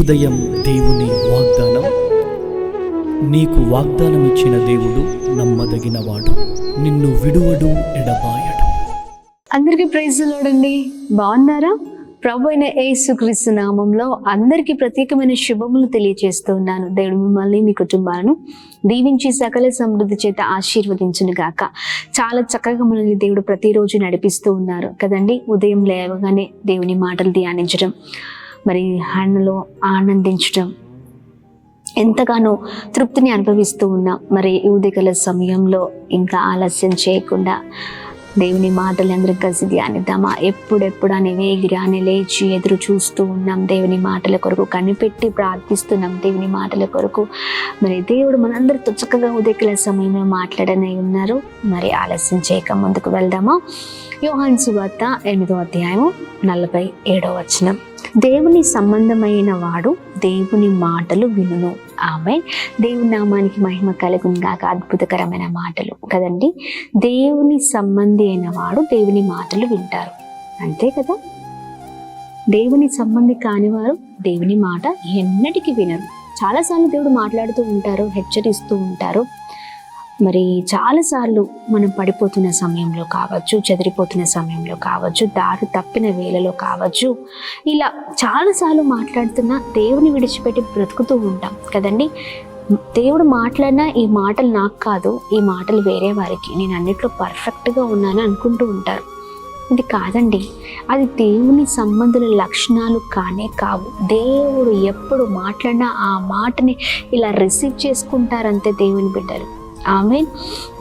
ఉదయం దేవుని వాగ్దానం. నీకు వాగ్దానం ఇచ్చిన దేవుడు నమ్మదగినవాడు, నిన్ను విడువడు, ఎడబాయడు. అందరికీ ప్రైజ్ ది లార్డ్ అండి. బాగున్నారా? ప్రభు అయిన యేసుక్రీస్తు నామంలో అందరికీ ప్రత్యేకమైన శుభములు తెలియజేస్తూ ఉన్నాను. దేవుడు మిమ్మల్ని, మీ కుటుంబాలను దీవించి సకల సమృద్ధి చేత ఆశీర్వదించును గాక. చాలా చక్కగా మనల్ని దేవుడు ప్రతిరోజు నడిపిస్తూ ఉన్నారు కదండి. ఉదయం లేవగానే దేవుని మాటలు ధ్యానించడం, మరి ఆయనలో ఆనందించడం, ఎంతగానో తృప్తిని అనుభవిస్తూ ఉన్నాం. మరి ఈ ఉదయకాల సమయంలో ఇంకా ఆలస్యం చేయకుండా దేవుని మాటలు అందరం కలిసి ధ్యానిద్దామా? ఎప్పుడెప్పుడు అని వేగిరాని లేచి ఎదురు చూస్తూ ఉన్నాం. దేవుని మాటల కొరకు కనిపెట్టి ప్రార్థిస్తున్నాం. దేవుని మాటల కొరకు మరి దేవుడు మనందరితో చక్కగా ఉదయకాల సమయంలో మాట్లాడనే ఉన్నారు. మరి ఆలస్యం చేయక ముందుకు వెళ్దామా? యోహాను సువార్త 8వ అధ్యాయము 47వ వచనం. దేవుని సంబంధమైన వాడు దేవుని మాటలు వినును. ఆమె దేవుని నామానికి మహిమ కలుగును గాక. అద్భుతకరమైన మాటలు కదండి. దేవుని సంబంధి అయిన వాడు దేవుని మాటలు వింటారు, అంతే కదా. దేవుని సంబంధి కానివారు దేవుని మాట ఎన్నటికీ వినరు. చాలాసార్లు దేవుడు మాట్లాడుతూ ఉంటారు, హెచ్చరిస్తూ ఉంటారు. మరి చాలాసార్లు మనం పడిపోతున్న సమయంలో కావచ్చు, చెదిరిపోతున్న సమయంలో కావచ్చు, దారి తప్పిన వేళలో కావచ్చు, ఇలా చాలాసార్లు మాట్లాడుతున్నా దేవుని విడిచిపెట్టి బ్రతుకుతూ ఉంటాం కదండి. దేవుడు మాట్లాడినా ఈ మాటలు నాకు కాదు, ఈ మాటలు వేరే వారికి, నేను అన్నిట్లో పర్ఫెక్ట్గా ఉన్నాను అనుకుంటూ ఉంటారు. ఇది కాదండి, అది దేవుని సంబంధుల లక్షణాలు కానే కావు. దేవుడు ఎప్పుడు మాట్లాడినా ఆ మాటని ఇలా రిసీవ్ చేసుకుంటారంతే దేవుని బిడ్డలు. ఆమె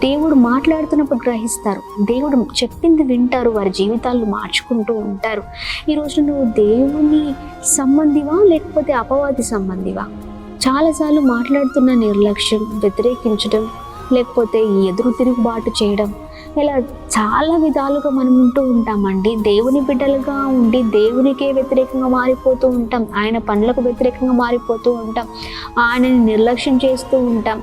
దేవుడు మాట్లాడుతున్నప్పుడు గ్రహిస్తారు, దేవుడు చెప్పింది వింటారు, వారి జీవితాలను మార్చుకుంటూ ఉంటారు. ఈరోజు నువ్వు దేవుని సంబంధివా లేకపోతే అపవాది సంబంధివా? చాలాసార్లు మాట్లాడుతున్న నిర్లక్ష్యం, వ్యతిరేకించడం, లేకపోతే ఎదురు తిరుగుబాటు చేయడం, ఇలా చాలా విధాలుగా మనం ఉంటూ ఉంటామండి. దేవుని బిడ్డలుగా ఉండి దేవునికే వ్యతిరేకంగా మారిపోతూ ఉంటాం, ఆయన పనులకు వ్యతిరేకంగా మారిపోతూ ఉంటాం, ఆయనని నిర్లక్ష్యం చేస్తూ ఉంటాం.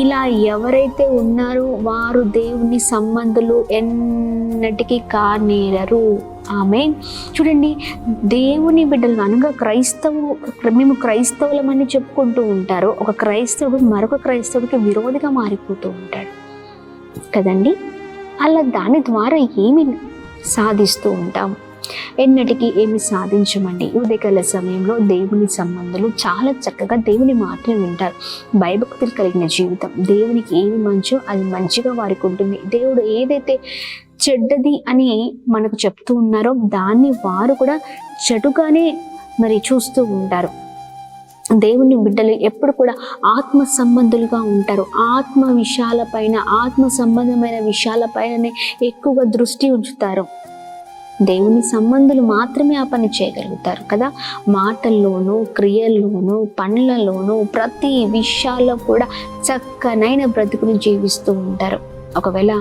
ఇలా ఎవరైతే ఉన్నారో వారు దేవుని సంబంధులు ఎన్నటికీ కానేరరు. ఆమె చూడండి, దేవుని బిడ్డలు అనగా మేము క్రైస్తవులమని చెప్పుకుంటూ ఉంటారు. ఒక క్రైస్తవుడు మరొక క్రైస్తవుడికి విరోధిగా మారిపోతూ ఉంటాడు కదండి. అలా దాని ద్వారా ఏమి సాధిస్తూ ఉంటాం? ఎన్నటికీ ఏమి సాధించమండి. ఉదయకాల సమయంలో దేవుని సంబంధాలు చాలా చక్కగా దేవుని మాటలు వింటారు. భయభక్తులు కలిగిన జీవితం, దేవునికి ఏమి మంచో అది మంచిగా వారికి ఉంటుంది. దేవుడు ఏదైతే చెడ్డది అని మనకు చెప్తూ ఉన్నారో దాన్ని వారు కూడా చెడుగానే మరి చూస్తూ ఉంటారు. దేవుని బిడ్డలు ఎప్పుడు కూడా ఆత్మ సంబంధులుగా ఉంటారు. ఆత్మ విషయాలపైన, ఆత్మ సంబంధమైన విషయాలపైననే ఎక్కువగా దృష్టి ఉంచుతారు. దేవుని సంబంధులు మాత్రమే ఆ పని చేయగలుగుతారు కదా. మాటల్లోనూ, క్రియల్లోనూ, పనులలోనూ, ప్రతి విషయాల్లో కూడా చక్కనైన బ్రతుకుని జీవిస్తూ ఉంటారు. ఒకవేళ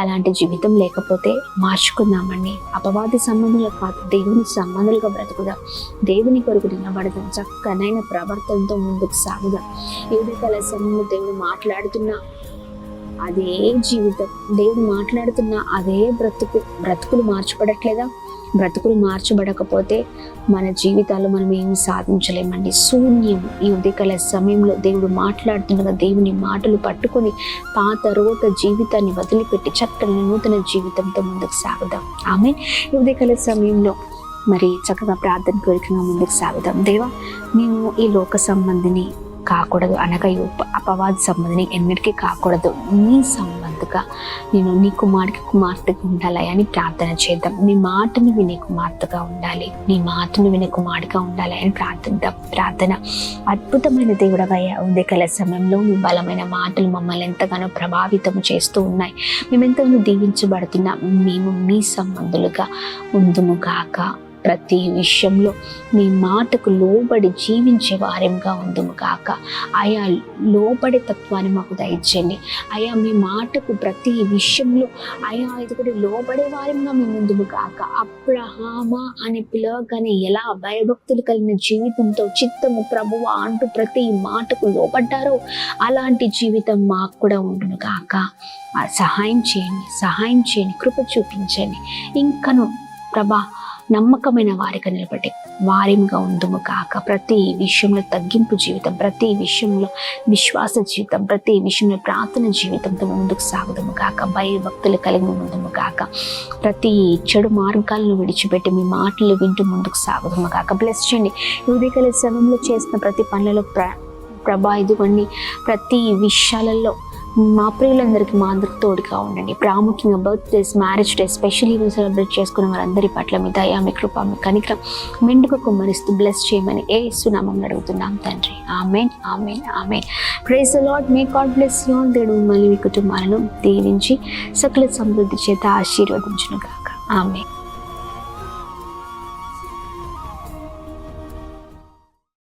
అలాంటి జీవితం లేకపోతే మార్చుకుందామండి. అపవాది సంబంధులు కాదు, దేవుని సంబంధులుగా బ్రతుకుదాం. దేవుని కొరకు నిలబడదాం. చక్కనైన ప్రవర్తనతో ముందుకు సాగుదాం. ఉదయకాల సమయంలో దేవుడు మాట్లాడుతున్నా అదే జీవితం, దేవుడు మాట్లాడుతున్నా అదే బ్రతుకులు మార్చబడట్లేదా? బ్రతుకులు మార్చబడకపోతే మన జీవితాలు మనం ఏమి సాధించలేమండి. శూన్యం. ఈ ఉదయకాల సమయంలో దేవుడు మాట్లాడుతుండగా దేవుని మాటలు పట్టుకొని పాత రోత జీవితాన్ని వదిలిపెట్టి చక్కని నూతన జీవితంతో ముందుకు సాగుదాం. ఆమె ఈ ఉదయకాల సమయంలో మరి చక్కగా ప్రార్థన కోరికగా ముందుకు సాగుదాం. దేవా, నేను ఈ లోక సంబంధిని కాకూడదు, అనగా అపవాది సంబంధిని ఎన్నిటికీ కాకూడదు. నీ సంబంధిగా నేను నీ కుమార్తెగా ఉండాలి అని ప్రార్థన చేద్దాం. నీ మాటను వినే కుమార్తెగా ఉండాలి, నీ మాటను వినే కుమారుడిగా ఉండాలి అని ప్రార్థన. అద్భుతమైన దేవుడవయ్యా, ఉదయకాల సమయంలో మీ బలమైన మాటలు మమ్మల్ని ఎంతగానో ప్రభావితం చేస్తూ ఉన్నాయి. మేము ఎంతగానో దీవించబడుతున్నాం. మేము మీ సంబంధులుగా ఉందుము గాక. ప్రతి విషయంలో మీ మాటకు లోబడి జీవించే వారంగా ఉందుము కాక. ఆయా లోబడే తత్వాన్ని మాకు దయచేయండి. ఆయా మీ మాటకు ప్రతి విషయంలో ఆయా ఇది లోబడే వారంగా మేము ఉందుము కాక. అబ్రహామా అని పిలవగానే ఎలా భయభక్తులు కలిగిన జీవితంతో చిత్తము ప్రభువా అంటూ ప్రతి మాటకు లోబడ్డారో అలాంటి జీవితం మాకు కూడా ఉండును కాక. సహాయం చేయండి, కృప చూపించండి. ఇంకను ప్రభా నమ్మకమైన వారిగా నిలబడి వారిగా ఉందుము కాక. ప్రతి విషయంలో తగ్గింపు జీవితం, ప్రతి విషయంలో విశ్వాస జీవితం, ప్రతి విషయంలో ప్రార్థన జీవితంతో ముందుకు సాగుదాము కాక. భయభక్తులు కలిగి ఉందుము కాక. ప్రతి చెడు మార్గాలను విడిచిపెట్టి మీ మాటలు వింటూ ముందుకు సాగుదాము కాక. బ్లెస్ చేయండి. ఉదయకాల సమయంలో చేసిన ప్రతి పనులలో ప్రభా ఇదిగోండి, ప్రతి విషయాలలో మా ప్రియులందరికీ మా అందరికి తోడుగా ఉండండి. ప్రాముఖ్యంగా birthdays, marriage days, special event celebrate చేసుకున్న వారందరి పట్ల మీ దయ, మీ కృప, మీ కనికరం మెండుగా కుమ్మరిస్తూ బ్లెస్ చేయమని యేసు నామములో అడుగుతున్నాం తండ్రి. Amen, amen, amen. Praise the lord. May god bless you all. దేవుడు మిమ్మల్ని మీ కుటుంబాలను దీవించి సకల సమృద్ధి చేత ఆశీర్వదించును గాక. ఆమేన్.